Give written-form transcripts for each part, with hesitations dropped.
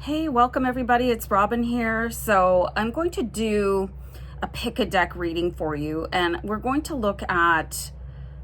Hey, welcome everybody. It's Robin here. So I'm going to do a pick a deck reading for you, and we're going to look at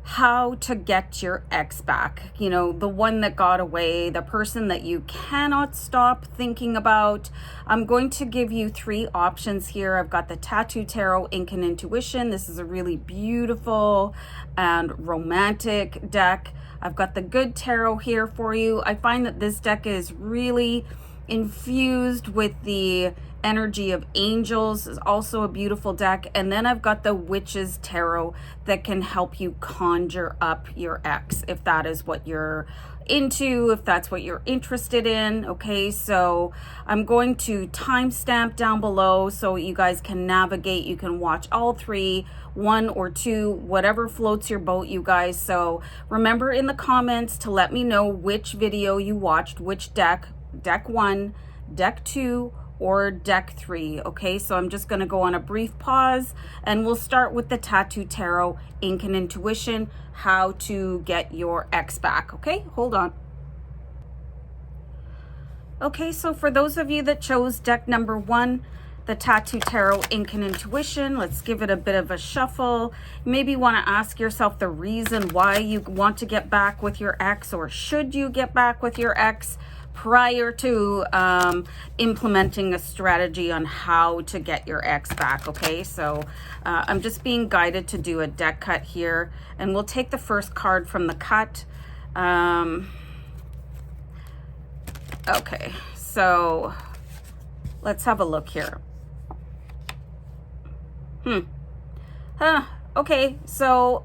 how to get your ex back. You know, the one that got away, the person that you cannot stop thinking about. I'm going to give you 3 options here. I've got the Tattoo Tarot Ink and Intuition. This is a really beautiful and romantic deck. I've got the Good Tarot here for you. I find that this deck is really infused with the energy of angels. Is also a beautiful deck. And then I've got the Witch's Tarot that can help you conjure up your ex if that is what you're into, if that's what you're interested in. Okay, so I'm going to timestamp down below so you guys can navigate. You can watch all 3, 1 or 2, whatever floats your boat, you guys. So remember in the comments to let me know which video you watched, which deck 1, deck 2, or deck 3. Okay, so I'm just going to go on a brief pause and we'll start with the Tattoo Tarot Ink and Intuition, how to get your ex back. Okay, hold on. Okay, so for those of you that chose deck number 1, the Tattoo Tarot Ink and Intuition, let's give it a bit of a shuffle. Maybe you want to ask yourself the reason why you want to get back with your ex, or should you get back with your ex prior to implementing a strategy on how to get your ex back. Okay, so I'm just being guided to do a deck cut here, and we'll take the first card from the cut. Okay, so let's have a look here. Okay, so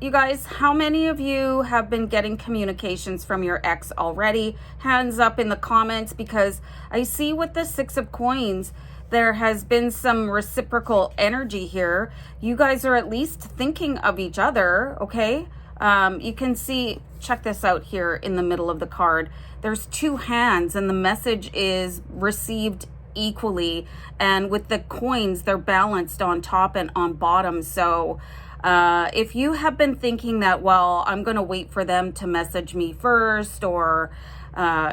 you guys, how many of you have been getting communications from your ex already? Hands up in the comments, because I see with the 6 of Coins, there has been some reciprocal energy here. You guys are at least thinking of each other, okay? You can see, check this out here in the middle of the card. There's 2 hands and the message is received equally. And with the coins, they're balanced on top and on bottom. So if you have been thinking that, well, I'm going to wait for them to message me first, or,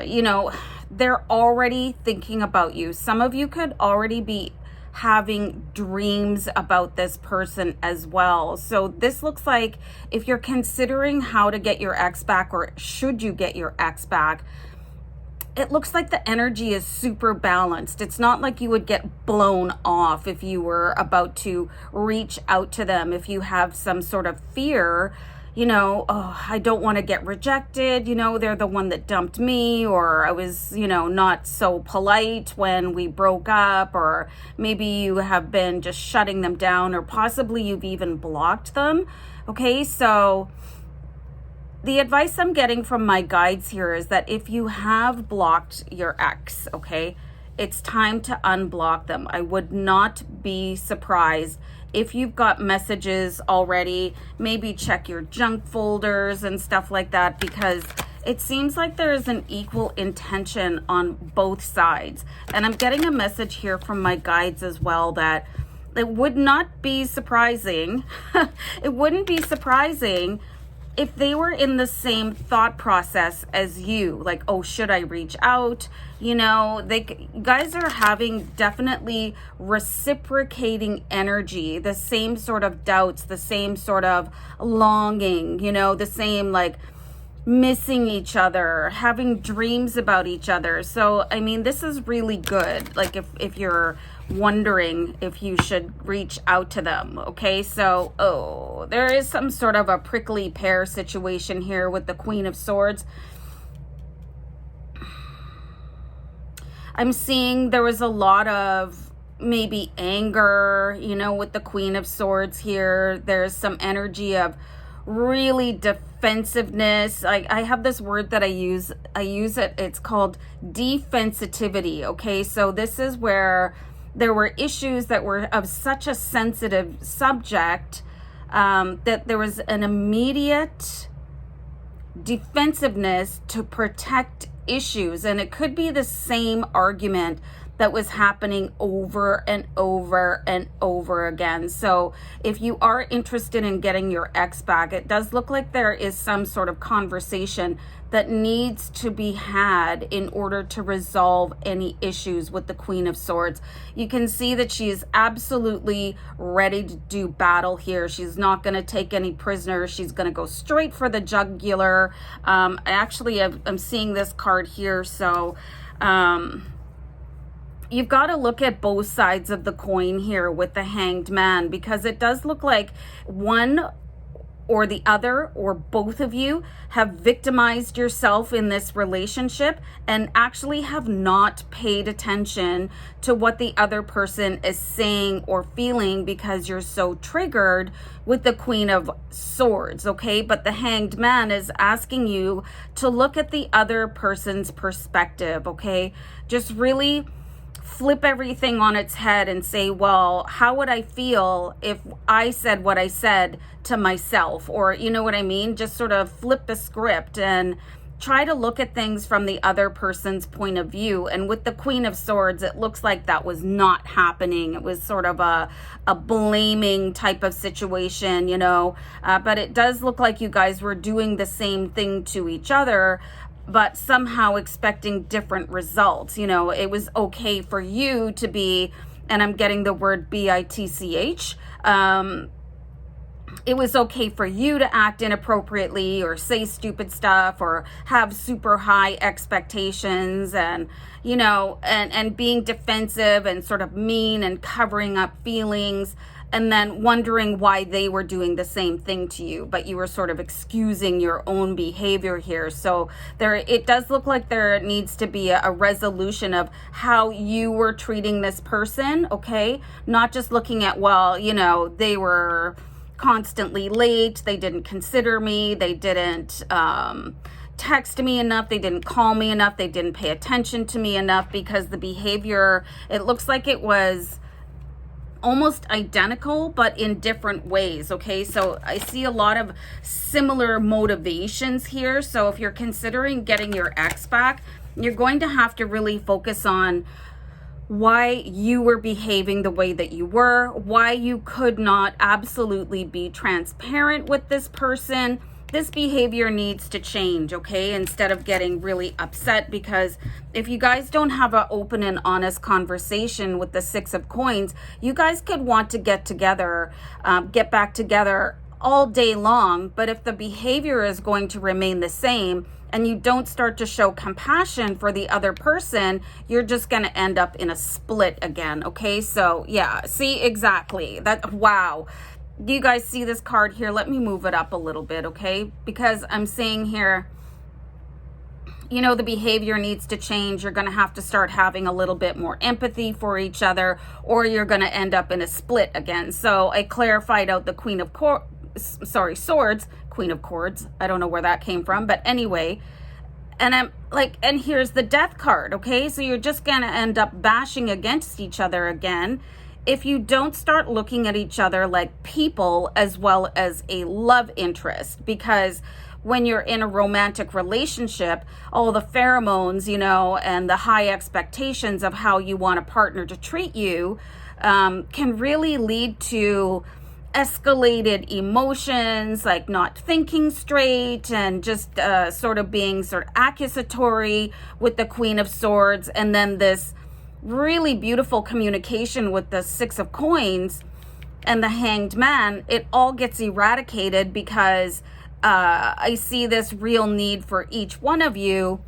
you know, they're already thinking about you. Some of you could already be having dreams about this person as well. So this looks like if you're considering how to get your ex back, or should you get your ex back, it looks like the energy is super balanced. It's not like you would get blown off if you were about to reach out to them. If you have some sort of fear, you know, oh, I don't want to get rejected. You know, they're the one that dumped me, or I was, you know, not so polite when we broke up, or maybe you have been just shutting them down, or possibly you've even blocked them. Okay, so the advice I'm getting from my guides here is that if you have blocked your ex, okay, it's time to unblock them. I would not be surprised if you've got messages already. Maybe check your junk folders and stuff like that, because it seems like there is an equal intention on both sides. And I'm getting a message here from my guides as well that it would not be surprising. It wouldn't be surprising if they were in the same thought process as you, like, oh, should I reach out? You know, guys are having definitely reciprocating energy, the same sort of doubts, the same sort of longing, you know, the same like missing each other, having dreams about each other. So, I mean, this is really good. Like if you're wondering if you should reach out to them. Okay, so there is some sort of a prickly pear situation here with the Queen of Swords. I'm seeing there was a lot of maybe anger, you know, with the Queen of Swords here. There's some energy of really defensiveness. I have this word that I use it. It's called defensitivity. Okay, so this is where there were issues that were of such a sensitive subject that there was an immediate defensiveness to protect issues. And it could be the same argument that was happening over and over and over again. So if you are interested in getting your ex back, it does look like there is some sort of conversation that needs to be had in order to resolve any issues with the Queen of Swords. You can see that she is absolutely ready to do battle here. She's not going to take any prisoners. She's going to go straight for the jugular. I'm seeing this card here, so you've got to look at both sides of the coin here with the Hanged Man, because it does look like one or the other or both of you have victimized yourself in this relationship and actually have not paid attention to what the other person is saying or feeling because you're so triggered with the Queen of Swords, okay? But the Hanged Man is asking you to look at the other person's perspective, okay? Just really flip everything on its head and say, well, how would I feel if I said what I said to myself? Or, you know what I mean? Just sort of flip the script and try to look at things from the other person's point of view. And with the Queen of Swords, it looks like that was not happening. It was sort of a blaming type of situation, you know, but it does look like you guys were doing the same thing to each other, but somehow expecting different results. You know, it was okay for you to be, and I'm getting the word bitch, it was okay for you to act inappropriately or say stupid stuff or have super high expectations and, you know, and being defensive and sort of mean and covering up feelings, and then wondering why they were doing the same thing to you, but you were sort of excusing your own behavior here. So it does look like there needs to be a resolution of how you were treating this person, okay? Not just looking at, well, you know, they were constantly late, they didn't consider me, they didn't text me enough, they didn't call me enough, they didn't pay attention to me enough, because the behavior, it looks like it was almost identical but in different ways, okay? So I see a lot of similar motivations here. So if you're considering getting your ex back, you're going to have to really focus on why you were behaving the way that you were, why you could not absolutely be transparent with this person. This behavior needs to change, okay? Instead of getting really upset, because if you guys don't have an open and honest conversation with the Six of Coins, you guys could want to get together, get back together all day long. But if the behavior is going to remain the same and you don't start to show compassion for the other person, you're just going to end up in a split again, okay? So yeah, see, exactly that. Wow. Do you guys see this card here? Let me move it up a little bit, okay? Because I'm saying here, you know, the behavior needs to change. You're going to have to start having a little bit more empathy for each other, or you're going to end up in a split again. So I clarified out the Swords, Queen of Cords. I don't know where that came from, but anyway. And I'm like, and here's the Death card, okay? So you're just going to end up bashing against each other again if you don't start looking at each other like people as well as a love interest. Because when you're in a romantic relationship, all the pheromones, you know, and the high expectations of how you want a partner to treat you can really lead to escalated emotions, like not thinking straight and just sort of being sort of accusatory with the Queen of Swords, and then this really beautiful communication with the Six of Coins and the Hanged Man. It all gets eradicated because I see this real need for each one of you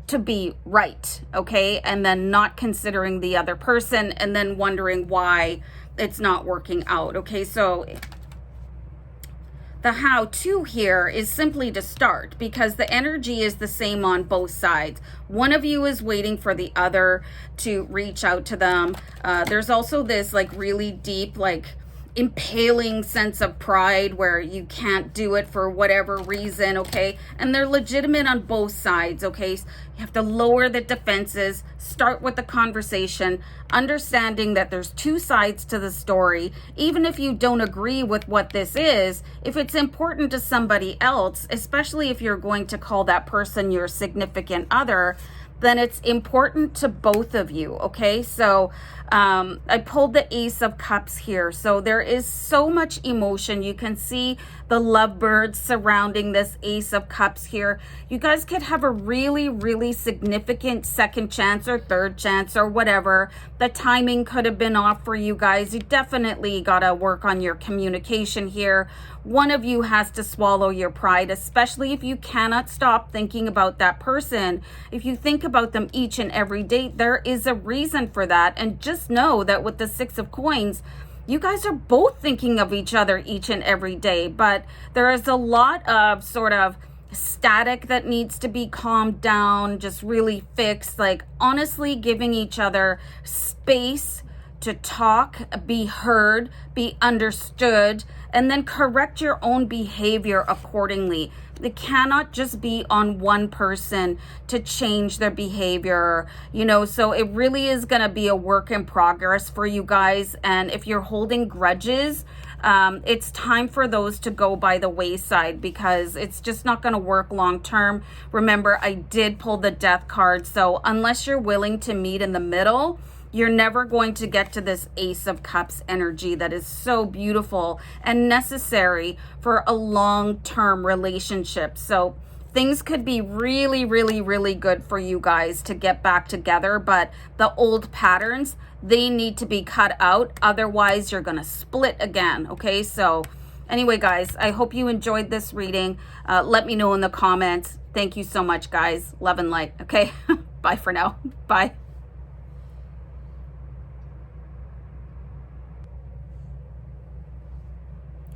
to be right, okay? And then not considering the other person and then wondering why it's not working out, okay? So the how-to here is simply to start, because the energy is the same on both sides. One of you is waiting for the other to reach out to them. There's also this like really deep, like impaling sense of pride where you can't do it for whatever reason, okay? And they're legitimate on both sides, okay? You have to lower the defenses, start with the conversation, understanding that there's two sides to the story. Even if you don't agree with what this is, if it's important to somebody else, especially if you're going to call that person your significant other, then it's important to both of you, okay? So I pulled the Ace of Cups here. So there is so much emotion. You can see the lovebirds surrounding this Ace of Cups here. You guys could have a really, really significant second chance or third chance or whatever. The timing could have been off for you guys. You definitely got to work on your communication here. One of you has to swallow your pride, especially if you cannot stop thinking about that person. If you think about them each and every day, there is a reason for that. And just know that with the Six of Coins, you guys are both thinking of each other each and every day, but there is a lot of sort of static that needs to be calmed down, just really fixed, like honestly giving each other space to talk, be heard, be understood, and then correct your own behavior accordingly. It cannot just be on one person to change their behavior, you know, so it really is going to be a work in progress for you guys. And if you're holding grudges, it's time for those to go by the wayside, because it's just not going to work long term. Remember, I did pull the Death card. So unless you're willing to meet in the middle, you're never going to get to this Ace of Cups energy that is so beautiful and necessary for a long-term relationship. So things could be really, really, really good for you guys to get back together, but the old patterns, they need to be cut out. Otherwise, you're going to split again. Okay, so anyway, guys, I hope you enjoyed this reading. Let me know in the comments. Thank you so much, guys. Love and light. Okay, bye for now. Bye.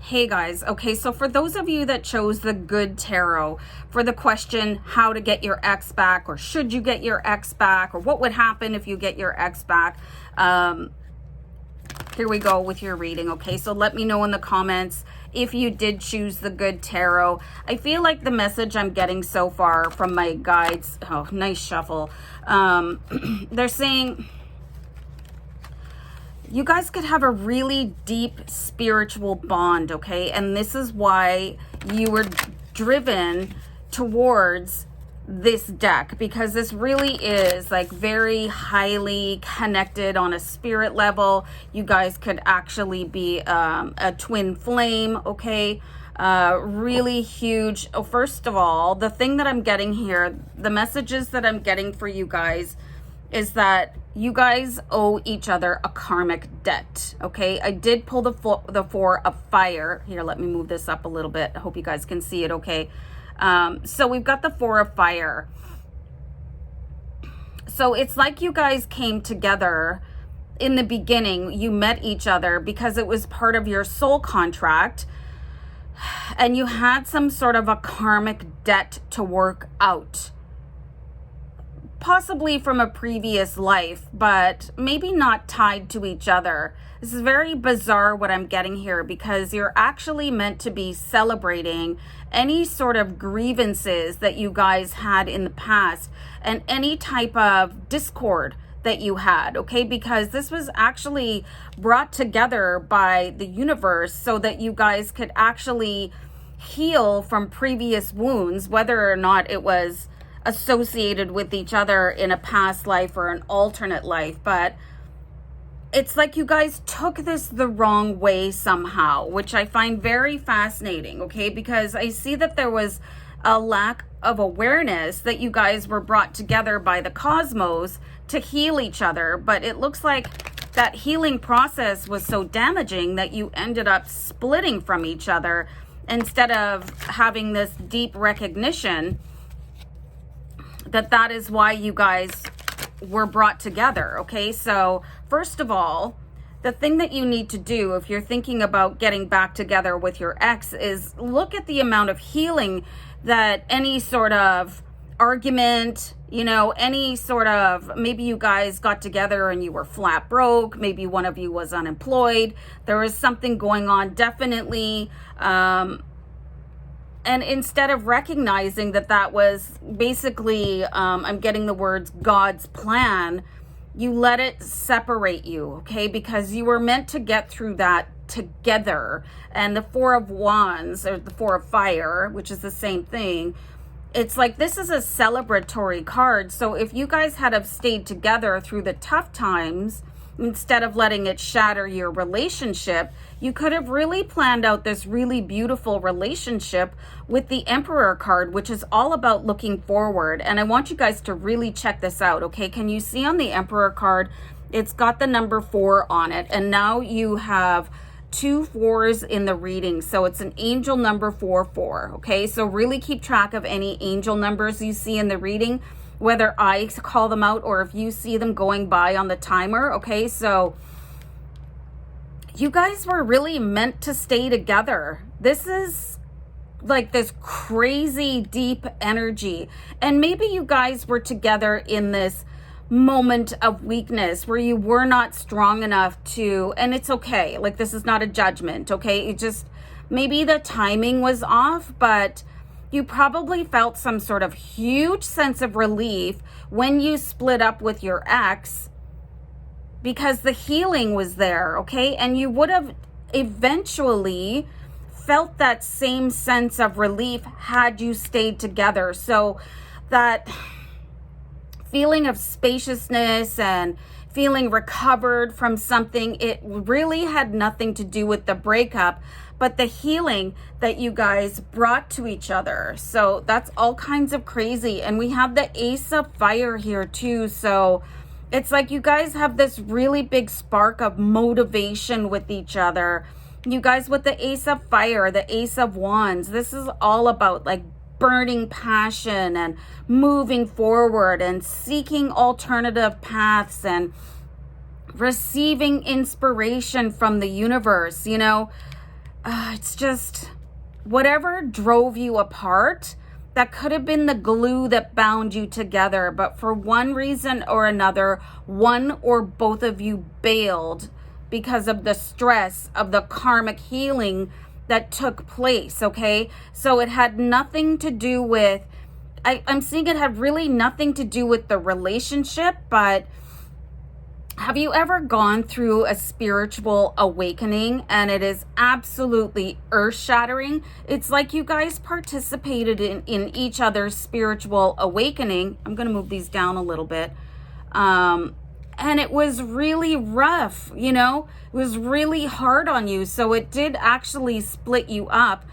Hey guys, okay, so for those of you that chose the Good Tarot for the question, how to get your ex back, or should you get your ex back, or what would happen if you get your ex back, here we go with your reading, okay? So let me know in the comments if you did choose the Good Tarot. I feel like the message I'm getting so far from my guides, oh, nice shuffle, they're saying you guys could have a really deep spiritual bond, okay? And this is why you were driven towards this deck, because this really is like very highly connected on a spirit level. You guys could actually be a twin flame, okay? Really huge. Oh, first of all, the thing that I'm getting here, the messages that I'm getting for you guys is that you guys owe each other a karmic debt, okay? I did pull the Four of Fire. Here, let me move this up a little bit. I hope you guys can see it, okay? So we've got the Four of Fire. So it's like you guys came together in the beginning. You met each other because it was part of your soul contract, and you had some sort of a karmic debt to work out. Possibly from a previous life, but maybe not tied to each other. This is very bizarre what I'm getting here, because you're actually meant to be celebrating any sort of grievances that you guys had in the past and any type of discord that you had, okay? Because this was actually brought together by the universe so that you guys could actually heal from previous wounds, whether or not it was associated with each other in a past life or an alternate life. But it's like you guys took this the wrong way somehow, which I find very fascinating, okay? Because I see that there was a lack of awareness that you guys were brought together by the cosmos to heal each other, but it looks like that healing process was so damaging that you ended up splitting from each other instead of having this deep recognition that is why you guys were brought together, okay? So first of all, the thing that you need to do if you're thinking about getting back together with your ex is look at the amount of healing that any sort of argument, you know, any sort of, maybe you guys got together and you were flat broke, maybe one of you was unemployed, there was something going on, definitely, and instead of recognizing that was basically, I'm getting the words God's plan, you let it separate you, okay? Because you were meant to get through that together. And the Four of Wands, or the Four of Fire, which is the same thing, it's like this is a celebratory card. So if you guys had have stayed together through the tough times, instead of letting it shatter your relationship, you could have really planned out this really beautiful relationship with the Emperor card, which is all about looking forward. And I want you guys to really check this out, okay? Can you see on the Emperor card, it's got the number 4 on it. And now you have 2 4s in the reading. So it's an angel number 44, okay? So really keep track of any angel numbers you see in the reading, whether I call them out or if you see them going by on the timer, okay? So you guys were really meant to stay together. This is like this crazy deep energy. And maybe you guys were together in this moment of weakness where you were not strong enough to, and it's okay. Like, this is not a judgment, okay? It just, maybe the timing was off, but you probably felt some sort of huge sense of relief when you split up with your ex because the healing was there, okay? And you would have eventually felt that same sense of relief had you stayed together. So that feeling of spaciousness and feeling recovered from something, it really had nothing to do with the breakup, but the healing that you guys brought to each other. So that's all kinds of crazy. And we have the Ace of Fire here too. So it's like you guys have this really big spark of motivation with each other. You guys with the Ace of Fire, the Ace of Wands, this is all about like burning passion and moving forward and seeking alternative paths and receiving inspiration from the universe. You know, it's just whatever drove you apart, that could have been the glue that bound you together. But for one reason or another, one or both of you bailed because of the stress of the karmic healing that took place, okay? So it had nothing to do with, I'm seeing it had really nothing to do with the relationship, but have you ever gone through a spiritual awakening and it is absolutely earth-shattering? It's like you guys participated in each other's spiritual awakening. I'm going to move these down a little bit. And it was really rough, you know, it was really hard on you. So it did actually split you up.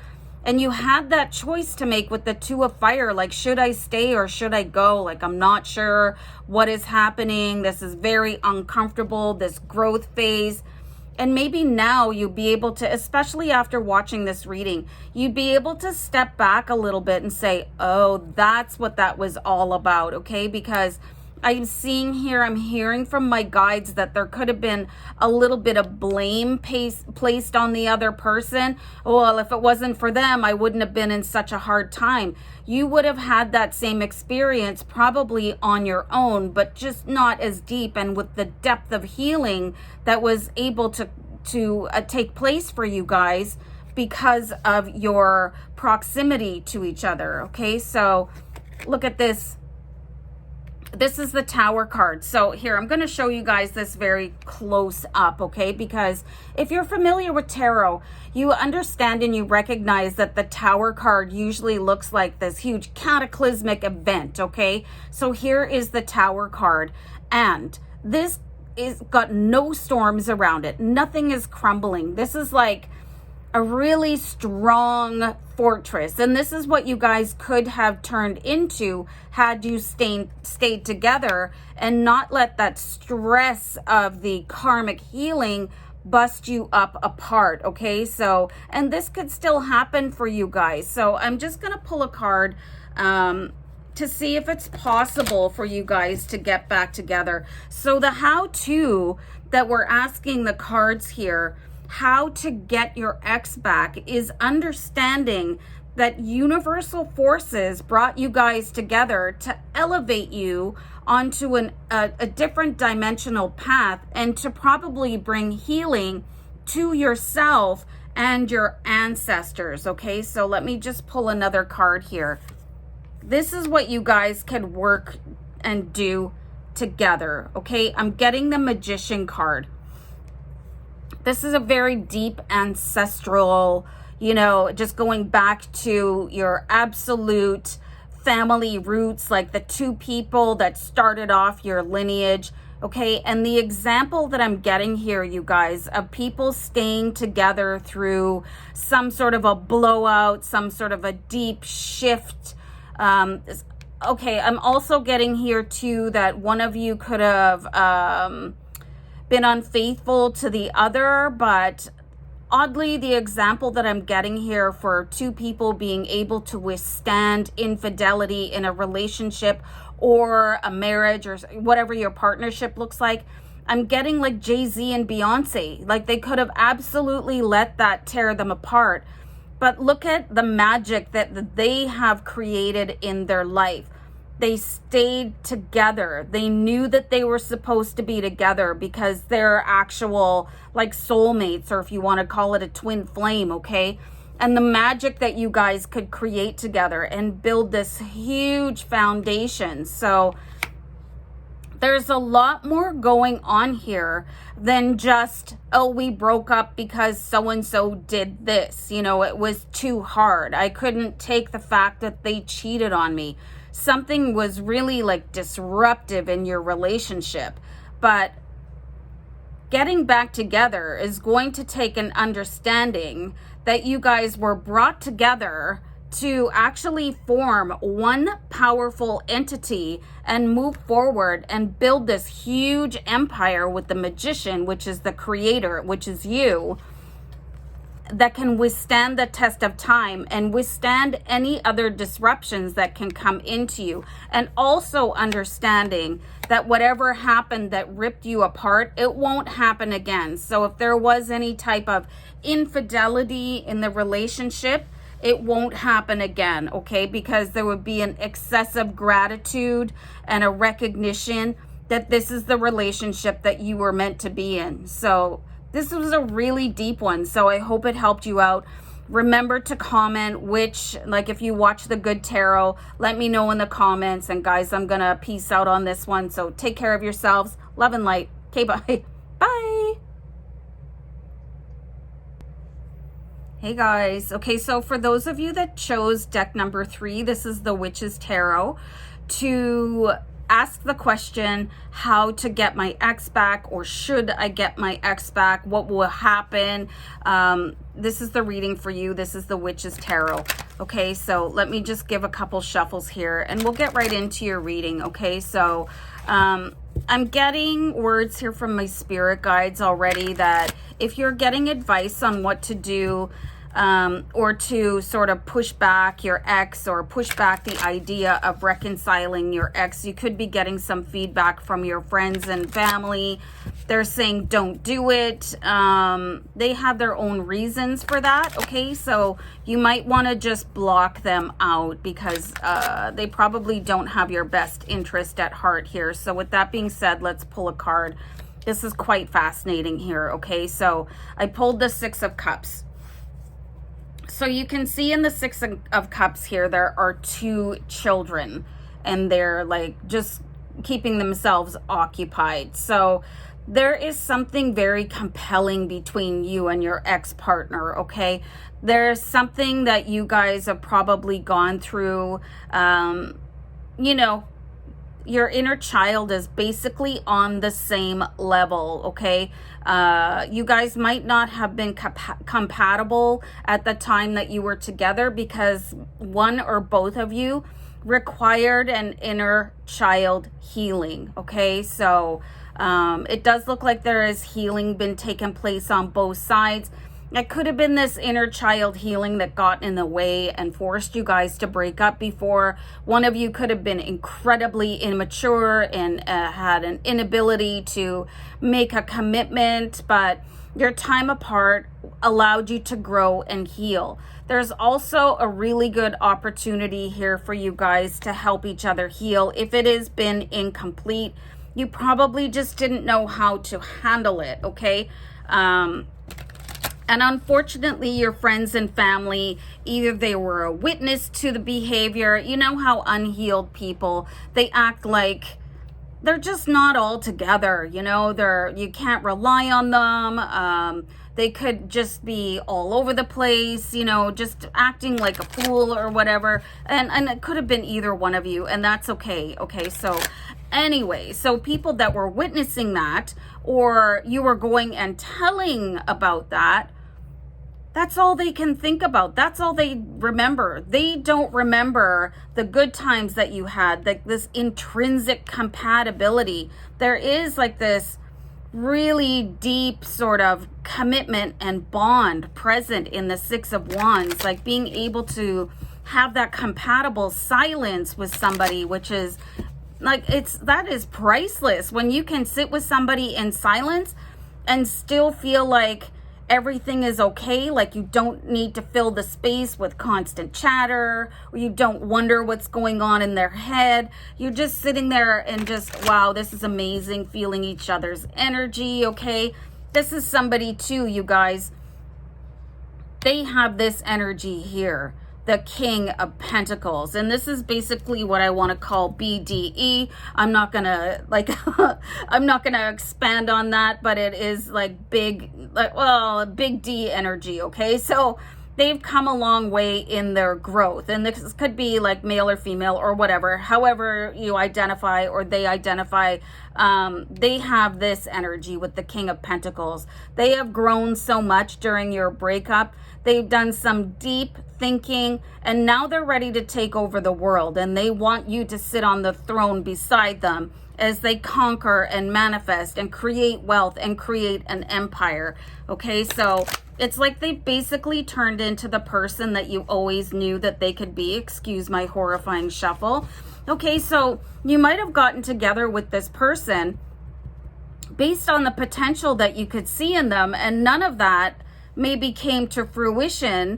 And you had that choice to make with the Two of Fire. Like, should I stay or should I go? Like, I'm not sure what is happening. This is very uncomfortable, this growth phase. And maybe now you'll be able to, especially after watching this reading, you'd be able to step back a little bit and say, oh, that's what that was all about, okay? Because I'm seeing here, I'm hearing from my guides that there could have been a little bit of blame placed on the other person. Well, if it wasn't for them, I wouldn't have been in such a hard time. You would have had that same experience probably on your own, but just not as deep and with the depth of healing that was able to take place for you guys because of your proximity to each other, okay? So look at this. This is the Tower card. So here, I'm going to show you guys this very close up, okay? Because if you're familiar with tarot, you understand and you recognize that the Tower card usually looks like this huge cataclysmic event, okay? So here is the Tower card, and this is got no storms around it. Nothing is crumbling. This is like a really strong fortress, and this is what you guys could have turned into had you stayed together and not let that stress of the karmic healing bust you up apart, okay? So, and this could still happen for you guys. So I'm just gonna pull a card to see if it's possible for you guys to get back together. So the how-to that we're asking the cards here, how to get your ex back, is understanding that universal forces brought you guys together to elevate you onto a different dimensional path and to probably bring healing to yourself and your ancestors, okay? So let me just pull another card here. This is what you guys can work and do together, okay? I'm getting the Magician card. This is a very deep ancestral, you know, just going back to your absolute family roots, like the two people that started off your lineage. Okay, and the example that I'm getting here, you guys, of people staying together through some sort of a blowout, some sort of a deep shift. Okay, I'm also getting here too that one of you could have been unfaithful to the other, but oddly, the example that I'm getting here for two people being able to withstand infidelity in a relationship or a marriage or whatever your partnership looks like, I'm getting like Jay-Z and Beyonce. Like they could have absolutely let that tear them apart. But look at the magic that they have created in their life. They stayed together. They knew that they were supposed to be together because they're actual like soulmates, or if you want to call it a twin flame, okay? And the magic that you guys could create together and build this huge foundation. So there's a lot more going on here than just, oh, we broke up because so-and-so did this. You know, it was too hard. I couldn't take the fact that they cheated on me. Something was really like disruptive in your relationship. But getting back together is going to take an understanding that you guys were brought together to actually form one powerful entity and move forward and build this huge empire with the magician, which is the creator, which is you, that can withstand the test of time and withstand any other disruptions that can come into you. And also understanding that whatever happened that ripped you apart, it won't happen again. So if there was any type of infidelity in the relationship, it won't happen again, okay? Because there would be an excessive gratitude and a recognition that this is the relationship that you were meant to be in. So this was a really deep one, so I hope it helped you out. Remember to comment which, like if you watch the Good Tarot, let me know in the comments. And guys, I'm going to peace out on this one. So take care of yourselves. Love and light. Okay, bye. Bye. Hey guys. Okay, so for those of you that chose deck number 3, this is the Witch's Tarot, to ask the question, how to get my ex back, or should I get my ex back? What will happen? This is the reading for you. This is the Witch's Tarot. Okay, so let me just give a couple shuffles here and we'll get right into your reading. Okay, so I'm getting words here from my spirit guides already that if you're getting advice on what to do, or to sort of push back your ex or push back the idea of reconciling your ex, you could be getting some feedback from your friends and family. They're saying don't do it. They have their own reasons for that, okay? So you might want to just block them out because they probably don't have your best interest at heart here. So with that being said, let's pull a card. This is quite fascinating here, okay? So I pulled the Six of Cups. So you can see in the Six of Cups here, there are 2 children and they're like just keeping themselves occupied. So there is something very compelling between you and your ex-partner, okay? There's something that you guys have probably gone through. You know, your inner child is basically on the same level, okay? You guys might not have been compatible at the time that you were together because one or both of you required an inner child healing, okay? So it does look like there is healing been taking place on both sides. It could have been this inner child healing that got in the way and forced you guys to break up before. One of you could have been incredibly immature and had an inability to make a commitment, but your time apart allowed you to grow and heal. There's also a really good opportunity here for you guys to help each other heal. If it has been incomplete, you probably just didn't know how to handle it, okay? And unfortunately, your friends and family, either they were a witness to the behavior. You know how unhealed people, they act like they're just not all together, you know. You can't rely on them. They could just be all over the place, you know, just acting like a fool or whatever. And it could have been either one of you, and that's okay. Okay, so anyway, so people that were witnessing that, or you were going and telling about that, that's all they can think about. That's all they remember. They don't remember the good times that you had, like this intrinsic compatibility. There is like this really deep sort of commitment and bond present in the Six of Wands, like being able to have that compatible silence with somebody, which is like, that is priceless. When you can sit with somebody in silence and still feel like everything is okay, like you don't need to fill the space with constant chatter, or you don't wonder what's going on in their head. You're just sitting there and just, wow, this is amazing, feeling each other's energy. Okay, this is somebody too, you guys, they have this energy here, the King of Pentacles, and this is basically what I want to call BDE. I'm not gonna I'm not gonna expand on that, but it is like big, like, well, big D energy. Okay, so they've come a long way in their growth, and this could be like male or female or whatever, however you identify or they identify. They have this energy with the King of Pentacles. They have grown so much during your breakup. They've done some deep thinking, and now they're ready to take over the world, and they want you to sit on the throne beside them as they conquer and manifest and create wealth and create an empire. Okay, so it's like they basically turned into the person that you always knew that they could be. Excuse my horrifying shuffle. Okay, so you might have gotten together with this person based on the potential that you could see in them, and none of that maybe came to fruition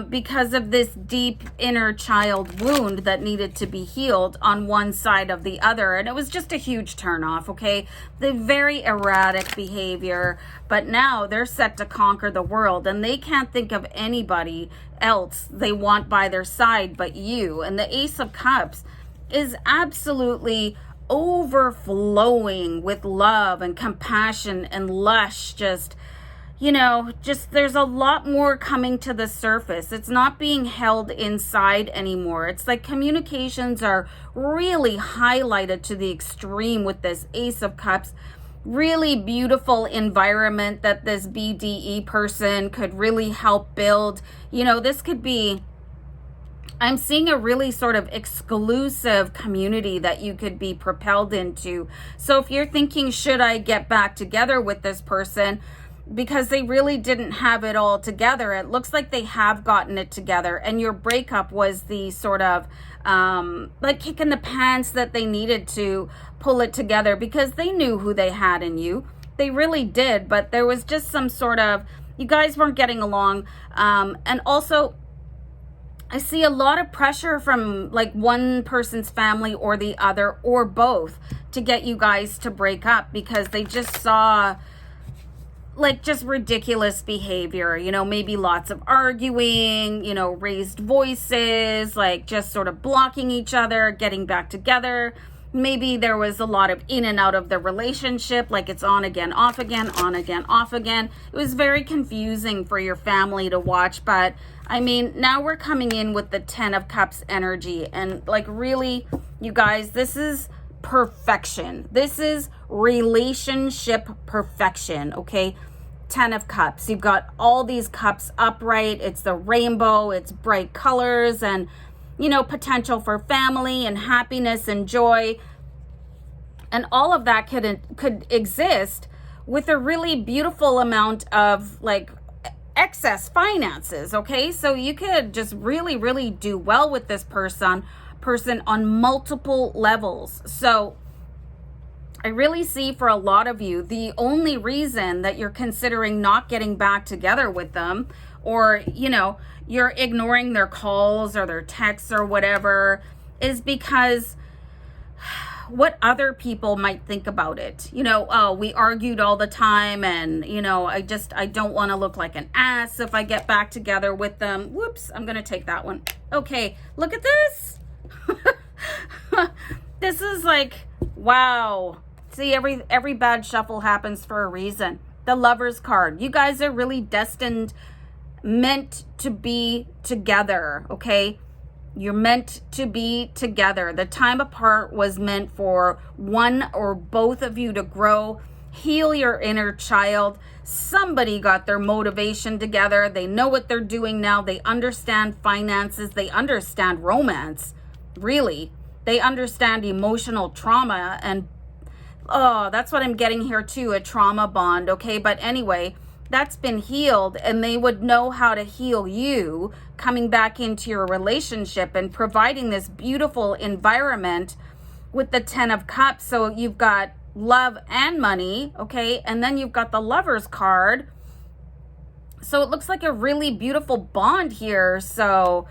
because of this deep inner child wound that needed to be healed on one side of the other. And it was just a huge turnoff, okay? The very erratic behavior, but now they're set to conquer the world, and they can't think of anybody else they want by their side but you. And the Ace of Cups is absolutely overflowing with love and compassion and lush, just, you know, just there's a lot more coming to the surface. It's not being held inside anymore. It's like communications are really highlighted to the extreme with this Ace of Cups. Really beautiful environment that this BDE person could really help build. You know, this could be, I'm seeing a really sort of exclusive community that you could be propelled into. So if you're thinking, should I get back together with this person? Because they really didn't have it all together. It looks like they have gotten it together, and your breakup was the sort of like kick in the pants that they needed to pull it together, because they knew who they had in you. They really did, but there was just some sort of, you guys weren't getting along. And also, I see a lot of pressure from like one person's family or the other, or both, to get you guys to break up, because they just saw like just ridiculous behavior, you know, maybe lots of arguing, you know, raised voices, like just sort of blocking each other, getting back together. Maybe there was a lot of in and out of the relationship, like it's on again, off again, on again, off again. It was very confusing for your family to watch, but I mean, now we're coming in with the 10 of Cups energy, and like really, you guys, this is perfection. This is relationship perfection, okay? 10 of Cups. You've got all these cups upright. It's the rainbow. It's bright colors and, you know, potential for family and happiness and joy. And all of that could exist with a really beautiful amount of like excess finances, okay? So you could just really, really do well with this person on multiple levels. So I really see for a lot of you, the only reason that you're considering not getting back together with them, or, you know, you're ignoring their calls or their texts or whatever, is because what other people might think about it. You know, oh, we argued all the time, and, you know, I don't want to look like an ass if I get back together with them. Whoops, I'm going to take that one. Okay, look at this. This is like Wow. See, every bad shuffle happens for a reason. The Lover's card. You guys are really destined, meant to be together, okay? You're meant to be together. The time apart was meant for one or both of you to grow, heal your inner child. Somebody got their motivation together. They know what they're doing now. They understand finances. They understand romance, really. They understand emotional trauma, and oh, that's what I'm getting here too, a trauma bond, okay? But anyway, that's been healed, and they would know how to heal you coming back into your relationship and providing this beautiful environment with the 10 of Cups. So you've got love and money, okay? And then you've got the Lover's card. So it looks like a really beautiful bond here. So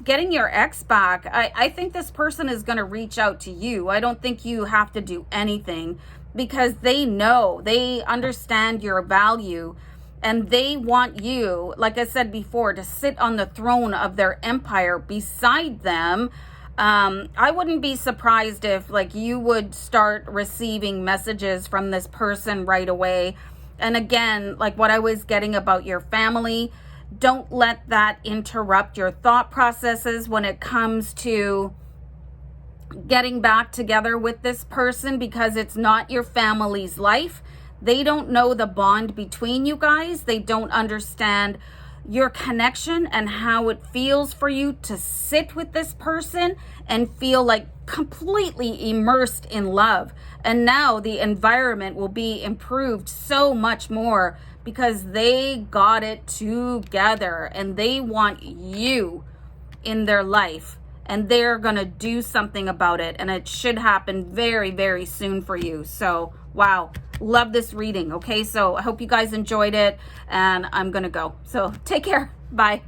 getting your ex back, I think this person is going to reach out to you. I don't think you have to do anything, because they know, they understand your value, and they want you, like I said before, to sit on the throne of their empire beside them. I wouldn't be surprised if like you would start receiving messages from this person right away. And again, like what I was getting about your family, don't let that interrupt your thought processes when it comes to getting back together with this person, because it's not your family's life. They don't know the bond between you guys. They don't understand your connection and how it feels for you to sit with this person and feel like completely immersed in love. And now the environment will be improved so much more, because they got it together and they want you in their life, and they're gonna do something about it, and it should happen very, very soon for you. So wow, love this reading. Okay, so I hope you guys enjoyed it, and I'm gonna go. So take care. Bye.